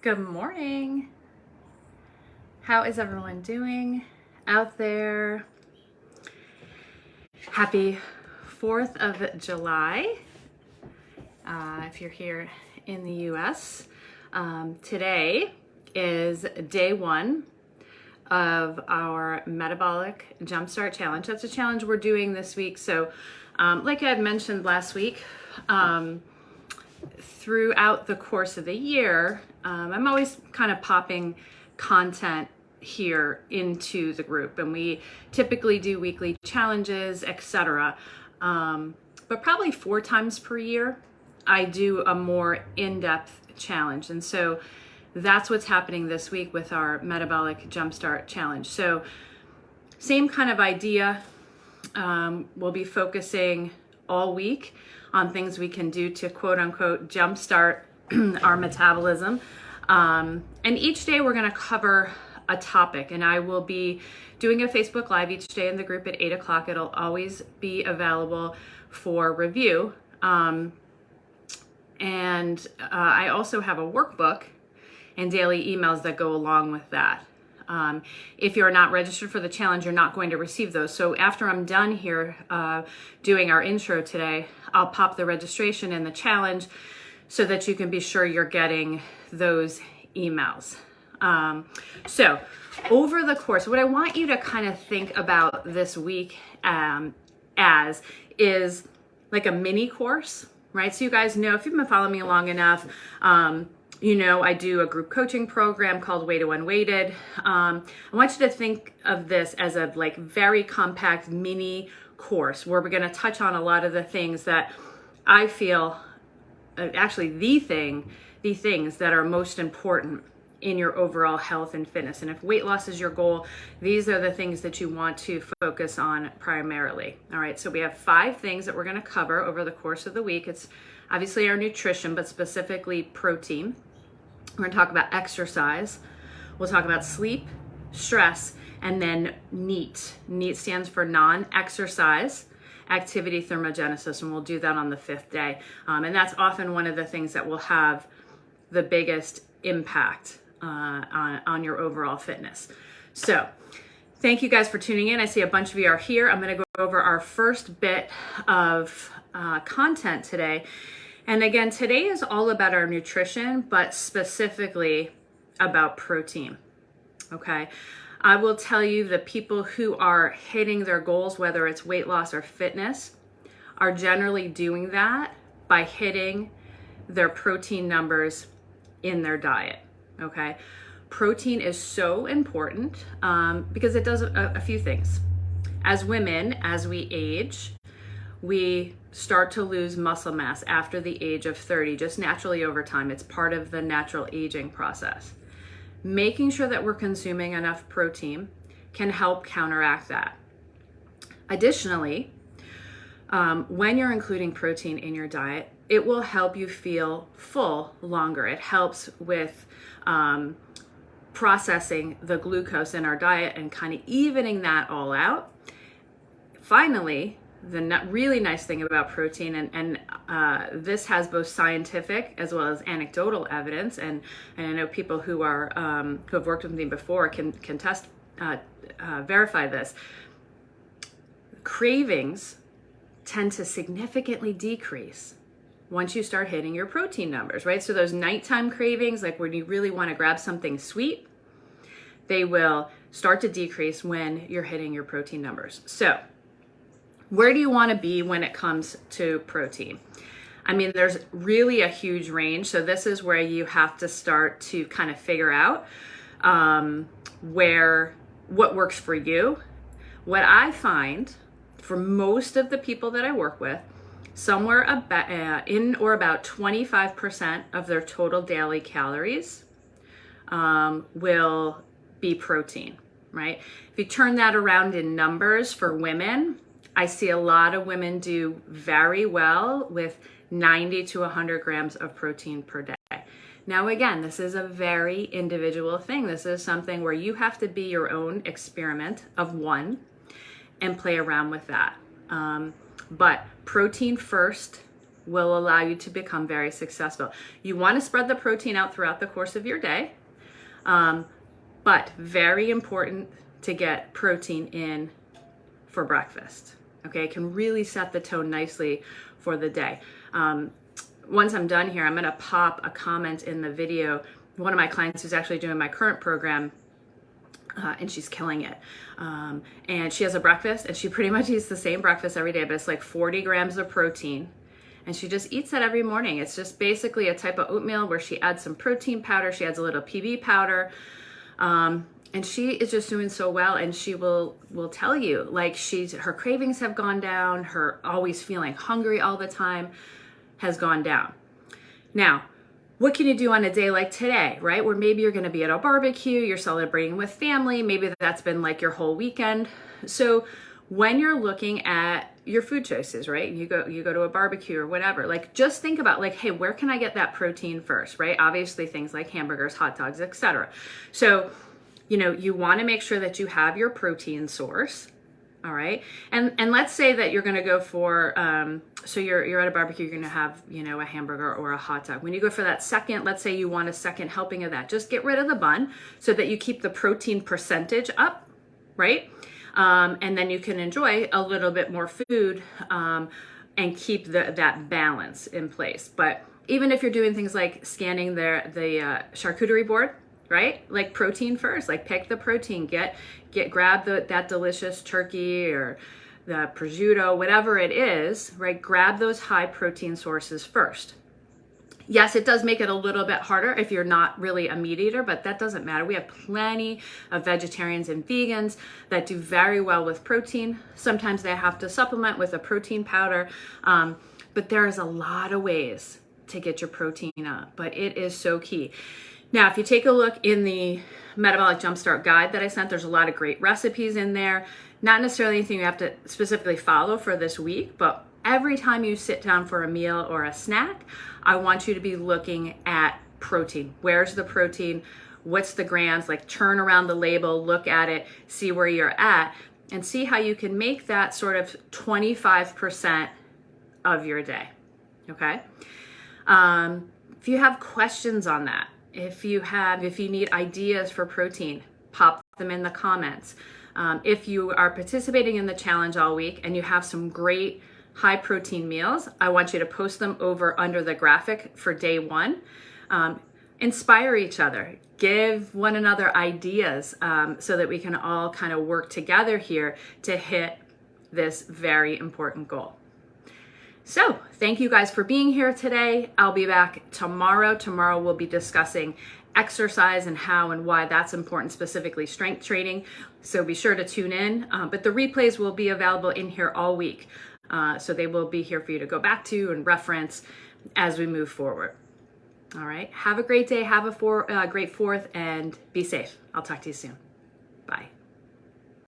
Good morning. How is everyone doing out there? Happy 4th of July. If you're here in the US. Today is day one of our Metabolic Jumpstart Challenge. That's a challenge we're doing this week. So like I had mentioned last week, throughout the course of the year, I'm always kind of popping content here into the group, and we typically do weekly challenges, etc. But probably 4 times per year, I do a more in-depth challenge. And so that's what's happening this week with our Metabolic Jumpstart Challenge. So same kind of idea. We'll be focusing all week on things we can do to quote unquote jumpstart our metabolism. And each day we're going to cover a topic, and I will be doing a Facebook Live each day in the group at 8 o'clock. It'll always be available for review. And I also have a workbook and daily emails that go along with that. If you're not registered for the challenge, you're not going to receive those. So after I'm done here doing our intro today, I'll pop the registration in the challenge so that you can be sure you're getting those emails. So over the course, what I want you to kind of think about this week as is like a mini course, right? So you guys know, if you've been following me long enough, you know, I do a group coaching program called Way to Unweighted. I want you to think of this as a like very compact mini course where we're going to touch on a lot of the things that I feel, actually the things that are most important in your overall health and fitness. And if weight loss is your goal, these are the things that you want to focus on primarily. All right, so we have 5 things that we're going to cover over the course of the week. It's obviously our nutrition, but specifically protein. We're going to talk about exercise. We'll talk about sleep, stress, and then NEAT. NEAT stands for non-exercise activity thermogenesis, and we'll do that on the 5th day. And that's often one of the things that will have the biggest impact on your overall fitness. So thank you guys for tuning in. I see a bunch of you are here. I'm going to go over our first bit of content today. And again, today is all about our nutrition, but specifically about protein. Okay. I will tell you, the people who are hitting their goals, whether it's weight loss or fitness, are generally doing that by hitting their protein numbers in their diet. Okay. Protein is so important because it does a few things. As women, as we age, we start to lose muscle mass after the age of 30, just naturally over time. It's part of the natural aging process. Making sure that we're consuming enough protein can help counteract that. Additionally, when you're including protein in your diet, it will help you feel full longer. It helps with processing the glucose in our diet and kind of evening that all out. Finally, the really nice thing about protein, and this has both scientific as well as anecdotal evidence, and I know people who are who have worked with me before can verify this. Cravings tend to significantly decrease once you start hitting your protein numbers, right? So those nighttime cravings, like when you really want to grab something sweet, they will start to decrease when you're hitting your protein numbers. So where do you want to be when it comes to protein? I mean, there's really a huge range. So this is where you have to start to kind of figure out what works for you. What I find for most of the people that I work with, somewhere about in or about 25% of their total daily calories will be protein, right? If you turn that around in numbers for women, I see a lot of women do very well with 90 to 100 grams of protein per day. Now, again, this is a very individual thing. This is something where you have to be your own experiment of one and play around with that. But protein first, will allow you to become very successful. You want to spread the protein out throughout the course of your day, but very important to get protein in for breakfast. Okay, it can really set the tone nicely for the day. Once I'm done here, I'm going to pop a comment in the video. One of my clients who's actually doing my current program, and she's killing it. And she has a breakfast, and she pretty much eats the same breakfast every day, but it's like 40 grams of protein. And she just eats that every morning. It's just basically a type of oatmeal where she adds some protein powder, she adds a little PB powder, and she is just doing so well. And she will tell you, like, her cravings have gone down, her always feeling hungry all the time has gone down. Now, what can you do on a day like today, right? Where maybe you're going to be at a barbecue, you're celebrating with family, maybe that's been like your whole weekend. So when you're looking at your food choices, right? You go to a barbecue or whatever, like just think about like, hey, where can I get that protein first, right? Obviously things like hamburgers, hot dogs, etc. So, you want to make sure that you have your protein source. All right. And let's say that you're going to go for, so you're at a barbecue, you're going to have, a hamburger or a hot dog. When you go for that second, let's say you want a second helping of that, just get rid of the bun so that you keep the protein percentage up, right? And then you can enjoy a little bit more food, and keep that balance in place. But even if you're doing things like scanning the charcuterie board, right? Like protein first, like pick the protein, grab that delicious turkey or the prosciutto, whatever it is, right? Grab those high protein sources first. Yes, it does make it a little bit harder if you're not really a meat eater, but that doesn't matter. We have plenty of vegetarians and vegans that do very well with protein. Sometimes they have to supplement with a protein powder, but there's a lot of ways to get your protein up, but it is so key. Now, if you take a look in the Metabolic Jumpstart guide that I sent, there's a lot of great recipes in there. Not necessarily anything you have to specifically follow for this week, but every time you sit down for a meal or a snack, I want you to be looking at protein. Where's the protein? What's the grams? Like turn around the label, look at it, see where you're at, and see how you can make that sort of 25% of your day, okay? If you have questions on that, if you need ideas for protein, pop them in the comments. If you are participating in the challenge all week and you have some great high protein meals, I want you to post them over under the graphic for day one. Inspire each other, give one another ideas, so that we can all kind of work together here to hit this very important goal. So thank you guys for being here today. I'll be back tomorrow. Tomorrow we'll be discussing exercise and how and why that's important, specifically strength training. So be sure to tune in. But the replays will be available in here all week. So they will be here for you to go back to and reference as we move forward. All right. Have a great day. Have a great 4th and be safe. I'll talk to you soon. Bye.